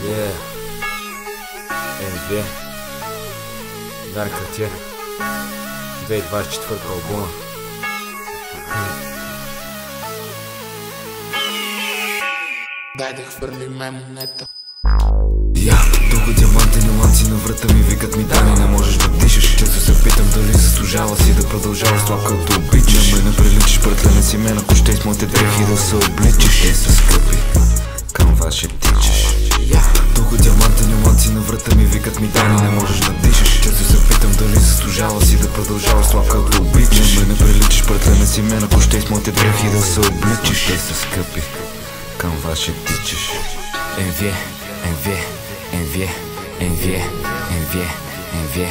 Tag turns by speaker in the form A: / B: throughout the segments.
A: Yeah. МВ. Дар Картиер. 2024 албума.
B: Дай да хвърлиме монета.
C: Дълго диаманти, нюанси на врата ми викат ми Дани, не можеш да дишаш. Често се питам дали заслужава си да продължаваш това, като обичаш. На мен приличаш, братле, си мен, ако ще с моите дрехи да се обличаш. Те са скъпи, към вас ще тичаш. Дълго диаманти, нюанси на врата ми викат ми Дани, не можеш да дишаш. Често се питам дали заслужава си да продължаваш това, като обичаш. На мен приличаш, братле, си мен, ако ще с моите дрехи да се обличаш. Те са скъпи, към вас ще тичаш.
A: МВ. МВ. МВ. МВ. МВ. МВ.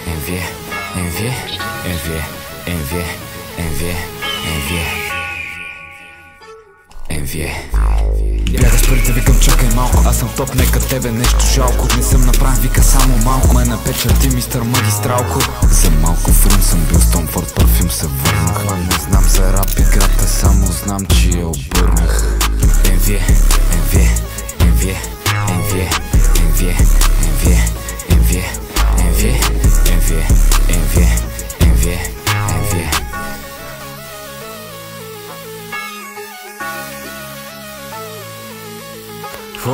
A: МВ. МВ. МВ. МВ. МВ. МВ.
C: Бяга с парите, викам чакай малко. Аз съм топ, нека тебе нещо жалко. Не съм направен, вика само малко. Ме напеча ти мистър магистралко. За малко фрун съм бил с Том Форд парфюм се върнах. Не знам за рап играта, само знам, че я обърнах.
A: МВ. МВ. МВ. МВ. МВ. МВ. МВ. МВ. МВ. МВ. МВ. МВ.
C: Фу.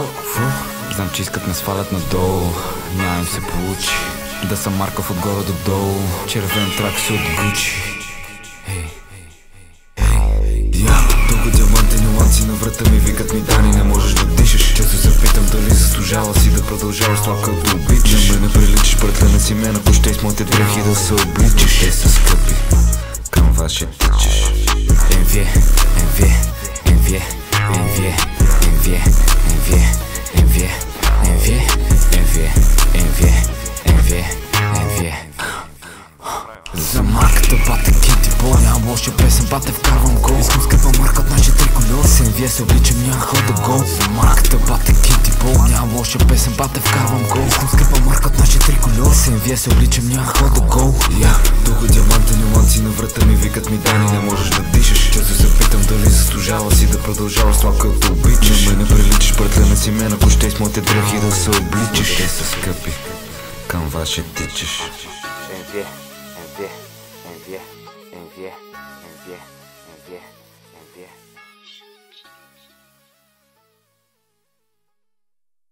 C: Знам, че искат ме свалят надолу. Няма им се получи. Да съм Марков отгоре до долу. Червен трак си от Гучи. Дълго диаманти, нюанси на врата ми викат ми Дани, не можеш да дишаш. Често се питам дали заслужава си да продължаваш това, като обичаш. На мен приличаш, братле, си мен, ако ще с моите дрехи да се обличаш. Те са скъпи, към вас ще тичаш.
A: МВ. МВ. МВ. МВ. МВ. МВ. МВ. МВ. МВ. МВ. МВ. МВ.
C: За марката бате Кити Бол, нямам лоша песен, бате вкарвам гол. Искам скъпа марка от наши три колеса. С МВ се обличам, няма хода гол. За марката бате Кити Бол, нямам лоша песен, бате вкарвам гол. Искам скъпа марка от наши три колеса. С МВ се обличам, няма хода гол. Дълго диаманти, нюанси на врата ми викат ми Дани, не можеш да дишаш. Често се питам дали заслужава си да продължаваш това, като обичаш. На мен приличаш, братле, си мен, ако ще с моите дрехи да се обличаш. Те са скъпи, към вас ще тичаш.
A: МВ. МВ. МВ. МВ. МВ. МВ.